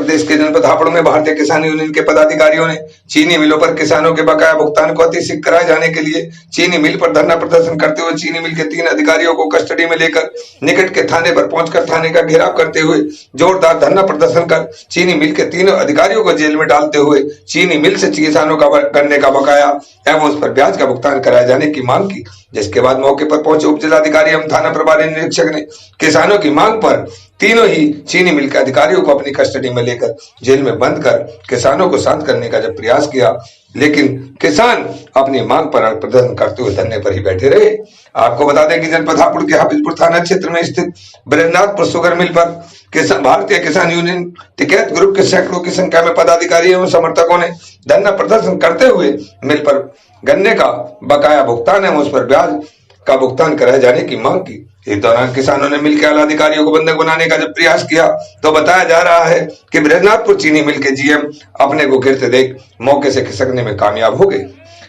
प्रदेश के जनपद हापुड़ में भारतीय किसान यूनियन के पदाधिकारियों ने चीनी मिलों पर किसानों के बकाया भुगतान को अतिशीघ्र कराए जाने के लिए चीनी मिल पर धरना प्रदर्शन करते हुए चीनी मिल के 3 अधिकारियों को कस्टडी में लेकर निकट के थाने पर पहुंचकर थाने का घेराव करते हुए जोरदार धरना प्रदर्शन कर चीनी मिल के 3 अधिकारियों को जेल में डालते हुए चीनी मिल से किसानों का गन्ने का बकाया एवं उस पर ब्याज का भुगतान कराए जाने की मांग की। जिसके बाद मौके पर पहुंचे उप जिलाधिकारी एवं थाना प्रभारी निरीक्षक ने किसानों की मांग पर तीनों ही चीनी मिल के अधिकारियों को अपनी कस्टडी में लेकर जेल में बंद कर किसानों को शांत करने का जब प्रयास किया, लेकिन किसान अपनी मांग पर प्रदर्शन करते हुए धरने पर ही बैठे रहे। आपको बता दें कि जनपद हापुड़ के हाफिजपुर थाना क्षेत्र में स्थित ब्रजनाथपुर शुगर मिल पर भारतीय किसान यूनियन टिकैत ग्रुप के सैकड़ों की संख्या में पदाधिकारी एवं समर्थकों ने धरना प्रदर्शन करते हुए मिल पर गन्ने का बकाया भुगतान एवं उस पर ब्याज का भुगतान कराए जाने की मांग की। इस दौरान किसानों ने मिल के आला अधिकारियों को बंधक बनाने का जब प्रयास किया तो बताया जा रहा है कि ब्रजनाथपुर चीनी मिल के जीएम अपने को गिरते देख मौके से खिसकने में कामयाब हो गए।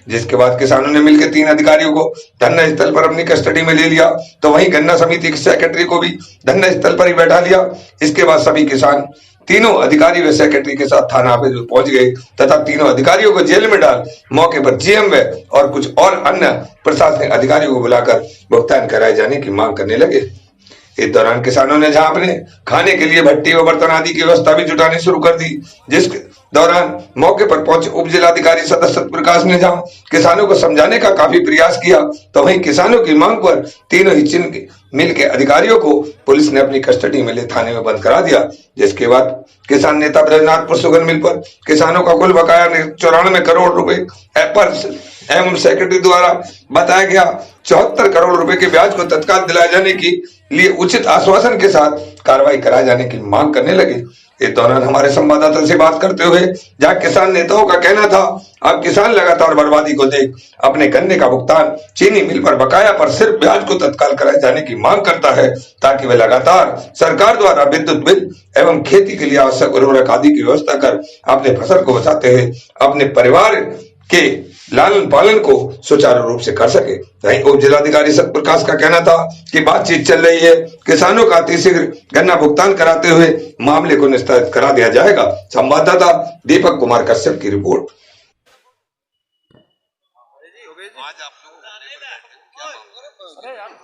जिसके बाद किसानों ने मिलकर 3 अधिकारियों को धरना स्थल पर अपनी कस्टडी में ले लिया तो वहीं गन्ना समिति के सेक्रेटरी को भी धरना स्थल पर ही बैठा लिया। इसके बाद सभी किसान तीनों अधिकारी व सेक्रेटरी के साथ थाना पे पहुंच गए तथा तीनों अधिकारियों को जेल में डाल मौके पर जीएम व और कुछ और अन्य प्रशासनिक अधिकारियों को बुलाकर भुगतान कराए जाने की मांग करने लगे। इस दौरान किसानों ने जहां अपने खाने के लिए भट्टी व बर्तन आदि की व्यवस्था भी जुटानी शुरू कर दी। जिस दौरान मौके पर पहुंचे उप जिलाधिकारी सदस्य प्रकाश ने जहां किसानों को समझाने का काफी प्रयास किया तो वहीं किसानों की मांग पर तीनों ही चीनी मिल के अधिकारियों को पुलिस ने अपनी कस्टडी में ले थाने में बंद करा दिया। जिसके बाद किसान नेता ब्रजनाथपुर शुगर मिल पर किसानों का कुल बकाया 94 करोड़ रुपए एवं सेक्रेटरी द्वारा बताया गया 74 करोड़ रुपए के ब्याज को तत्काल दिलाए जाने के लिए उचित आश्वासन के साथ कार्रवाई कराए जाने की मांग करने लगे। इस दौरान हमारे संवाददाता से बात करते हुए जहां किसान नेताओं का कहना था अब किसान लगातार बर्बादी को देख अपने गन्ने का भुगतान चीनी मिल पर बकाया पर सिर्फ ब्याज को तत्काल कराए जाने की मांग करता है ताकि वे लगातार सरकार द्वारा विद्युत बिल एवं खेती के लिए आवश्यक उर्वरक आदि की व्यवस्था कर अपने फसल को बचाते हुए अपने परिवार के लालन पालन को सुचारू रूप से कर सके। वहीं उप जिलाधिकारी सत्यप्रकाश का कहना था कि बातचीत चल रही है, किसानों का अतिशीघ्र गन्ना भुगतान कराते हुए मामले को निस्तारित करा दिया जाएगा। संवाददाता दीपक कुमार कश्यप की रिपोर्ट।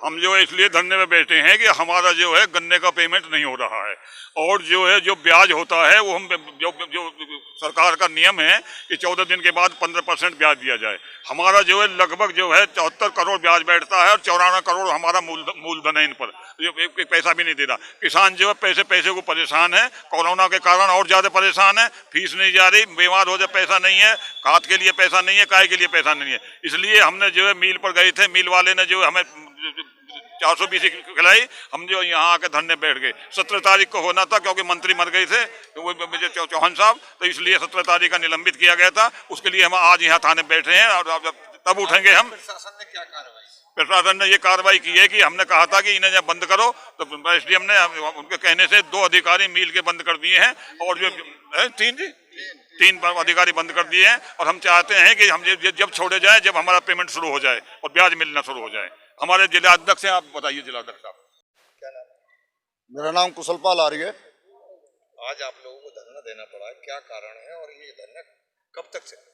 हम जो है इसलिए धरने में बैठे हैं कि हमारा जो है गन्ने का पेमेंट नहीं हो रहा है और जो है जो ब्याज होता है वो हम जो सरकार का नियम है कि 14 दिन के बाद 15% ब्याज दिया जाए। हमारा जो है लगभग जो है 74 करोड़ ब्याज बैठता है और 94 करोड़ हमारा मूलधन है। इन पर जो एक पैसा भी नहीं दे रहा। किसान जो है पैसे को परेशान है, कोरोना के कारण और ज़्यादा परेशान है। फीस नहीं जा रही, बीमार हो जाए पैसा नहीं है, खाद के लिए पैसा नहीं है, काय के लिए पैसा नहीं है। इसलिए हमने जो है मिल पर गए थे, मिल वाले ने जो हमें 420 खिलाई, हम जो यहाँ आके धरने बैठ गए। 17 तारीख को होना था क्योंकि मंत्री मर गए थे तो वो चौहान साहब, तो इसलिए 17 तारीख का निलंबित किया गया था। उसके लिए हम आज यहाँ थाने बैठे हैं और तब उठेंगे हम। प्रशासन ने क्या कार्रवाई? प्रशासन ने ये कार्रवाई की है कि हमने कहा था कि इन्हें जब बंद करो तो एसडीएम ने उनके कहने से 2 अधिकारी मिल के बंद कर दिए हैं और जो 3 अधिकारी बंद कर दिए हैं। और हम चाहते हैं कि हम जब छोड़े जाए, जब हमारा पेमेंट शुरू हो जाए और ब्याज मिलना शुरू हो जाए। हमारे जिलाध्यक्ष हैं, आप बताइए जिलाध्यक्ष साहब। क्या नाम है? मेरा नाम कुशलपाल आर्य है। आज आप लोगों को धरना देना पड़ा है, क्या कारण है और ये धरना कब तक चलेगा?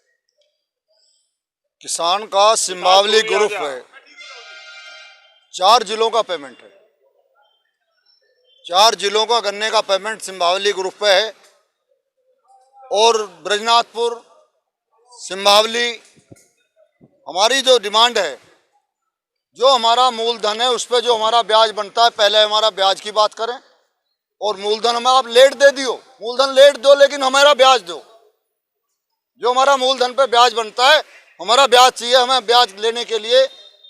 किसान का सिंबावली ग्रुप है, 4 जिलों का पेमेंट है। 4 जिलों का गन्ने का पेमेंट सिंबावली ग्रुप पे है और ब्रजनाथपुर सिंबावली हमारी जो डिमांड है, जो हमारा मूलधन है उस पर जो हमारा ब्याज बनता है, पहले हमारा ब्याज की बात करें और मूलधन हमें आप लेट दे दियो, मूलधन लेट दो लेकिन हमारा ब्याज दो। जो हमारा मूलधन पे ब्याज बनता है हमारा ब्याज चाहिए। हमें ब्याज लेने के लिए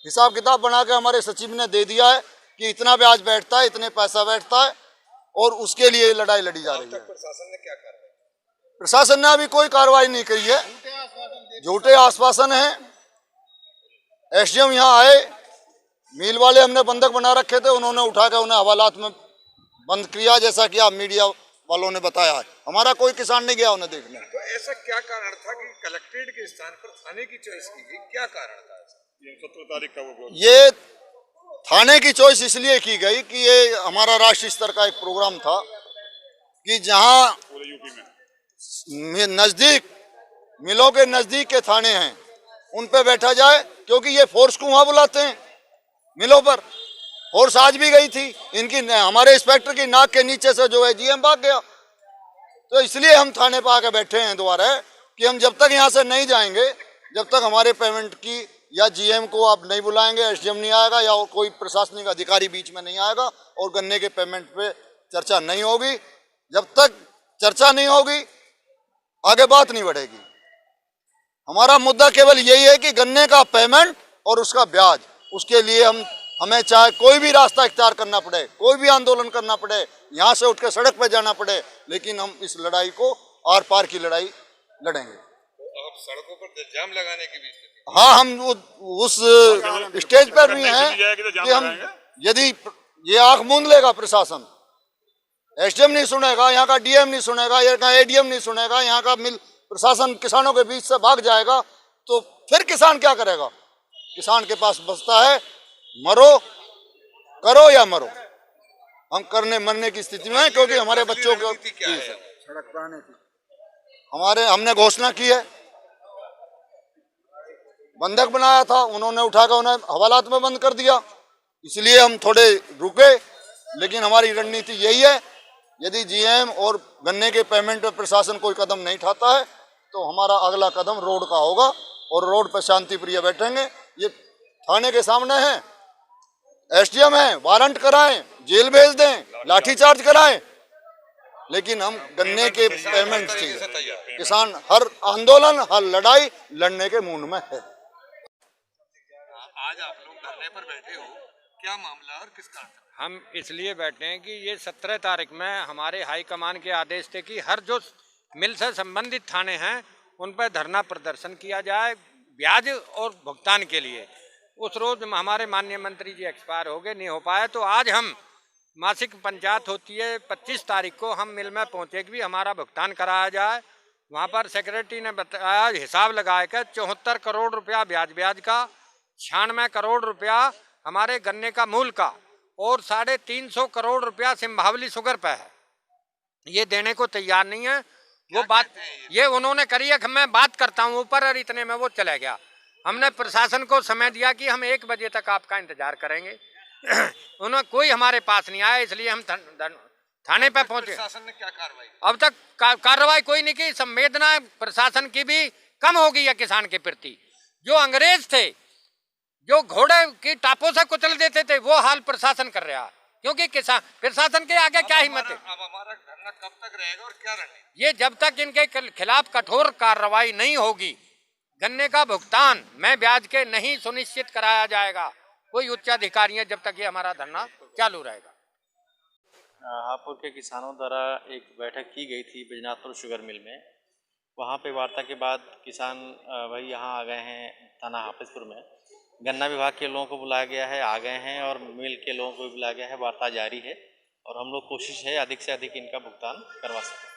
हिसाब किताब बना के हमारे सचिव ने दे दिया है कि इतना ब्याज बैठता है, इतने पैसा बैठता है और उसके लिए लड़ाई लड़ी जा रही है। प्रशासन ने क्या कार्रवाई? प्रशासन ने अभी कोई कार्रवाई नहीं करी है, झूठे आश्वासन है। एसडीएम यहाँ आए, मिल वाले हमने बंधक बना रखे थे, उन्होंने उठा के उन्हें हवालात में बंद किया, जैसा कि आप मीडिया वालों ने बताया है। हमारा कोई किसान नहीं गया उन्हें देखने। तो ऐसा क्या कारण था कि कलेक्ट्रेट के स्थान पर थाने की चॉइस की गई? क्या कारण था? 17 तारीख का वो ये थाने की चॉइस इसलिए की गई कि ये हमारा राष्ट्रीय स्तर का एक प्रोग्राम था कि जहां पूरे यूपी में नजदीक मिलों के नजदीक के थाने हैं उन पे बैठा जाए, क्योंकि ये फोर्स को वहां बुलाते हैं मिलों पर। फोर्स आज भी गई थी, इनकी हमारे इंस्पेक्टर की नाक के नीचे से जो है जीएम भाग गया। तो इसलिए हम थाने पर आके बैठे हैं दोबारा कि हम जब तक यहाँ से नहीं जाएंगे, जब तक हमारे पेमेंट की या जीएम को आप नहीं बुलाएंगे, एसडीएम नहीं आएगा या और कोई प्रशासनिक अधिकारी बीच में नहीं आएगा और गन्ने के पेमेंट पे चर्चा नहीं होगी, जब तक चर्चा नहीं होगी आगे बात नहीं बढ़ेगी। हमारा मुद्दा केवल यही है कि गन्ने का पेमेंट और उसका ब्याज, उसके लिए हमें चाहे कोई भी रास्ता इख्तियार करना पड़े, कोई भी आंदोलन करना पड़े, यहाँ से उठ के सड़क पर जाना पड़े, लेकिन हम इस लड़ाई को आर पार की लड़ाई लड़ेंगे। तो आप सड़कों पर जाम लगाने की भी स्थिति? हाँ, हम उस स्टेज पर भी हैं कि हम, यदि ये आंख मूंद लेगा प्रशासन, एसडीएम नहीं सुनेगा, यहाँ का डीएम नहीं सुनेगा, यहाँ का एडीएम नहीं सुनेगा, यहाँ का मिल प्रशासन किसानों के बीच से भाग जाएगा, तो फिर किसान क्या करेगा? किसान के पास बचता है मरो, करो या मरो। हम करने मरने की स्थिति में हैं, क्योंकि हमारे बच्चों को सड़क पर आने की हमने घोषणा की है, बंधक बनाया था, उन्होंने उठाकर उन्हें हवालात में बंद कर दिया, इसलिए हम थोड़े रुके। लेकिन हमारी रणनीति यही है, यदि जीएम और गन्ने के पेमेंट पे प्रशासन कोई कदम नहीं उठाता है तो हमारा अगला कदम रोड का होगा, और रोड पर शांति प्रिय बैठेंगे। ये थाने के सामने है, एसडीएम है, वारंट कराएं, जेल भेज दें, लाठीचार्ज कराएं, लेकिन हम गन्ने के पेमेंट चाहिए। किसान हर आंदोलन, हर लड़ाई लड़ने के मूड में है। आज आप लोग धरने पर बैठे हो, क्या मामला और किस कारण? हम इसलिए बैठे हैं कि ये 17 तारीख में हमारे हाईकमान के आदेश थे कि हर जो मिल से संबंधित थाने हैं उन पर धरना प्रदर्शन किया जाए ब्याज और भुगतान के लिए। उस रोज हमारे माननीय मंत्री जी एक्सपायर हो गए, नहीं हो पाया, तो आज हम मासिक पंचायत होती है 25 तारीख को हम मिल में पहुँचे कि भी हमारा भुगतान कराया जाए। वहाँ पर सेक्रेटरी ने बताया, हिसाब लगाया कि 74 करोड़ रुपया ब्याज का, 96 करोड़ रुपया हमारे गन्ने का मूल का, और 350 करोड़ रुपया सिंभावली शुगर पे है। ये देने को तैयार नहीं है। वो बात ये उन्होंने करी है कि मैं बात करता हूँ ऊपर, और इतने में वो चला गया। हमने प्रशासन को समय दिया कि हम 1 बजे तक आपका इंतजार करेंगे। उन्होंने कोई हमारे पास नहीं आया, इसलिए हम थाने पे पहुंचे। प्रशासन ने क्या कार्रवाई? अब तक कार्रवाई कोई नहीं की। संवेदना प्रशासन की भी कम हो गई है किसान के प्रति। जो अंग्रेज थे, जो घोड़े की टापों से कुचल देते थे, वो हाल प्रशासन कर रहा है, क्योंकि किसान प्रशासन के आगे क्या हिम्मत है। अब हमारा धरना कब तक रहेगा और क्या रणनीति? ये जब तक इनके खिलाफ कठोर कार्रवाई नहीं होगी, गन्ने का भुगतान में ब्याज के नहीं सुनिश्चित कराया जाएगा कोई उच्च अधिकारी है, जब तक ये हमारा धरना चालू रहेगा। हापुड़ के किसानों द्वारा एक बैठक की गई थी बैजनाथपुर शुगर मिल में। वहाँ पे वार्ता के बाद किसान भाई यहाँ आ गए हैं थाना हाफिजपुर में। गन्ना विभाग के लोगों को बुलाया गया है, आ गए हैं, और मिल के लोगों को भी बुलाया गया है। वार्ता जारी है और हम लोग कोशिश है अधिक से अधिक इनका भुगतान करवा सकें।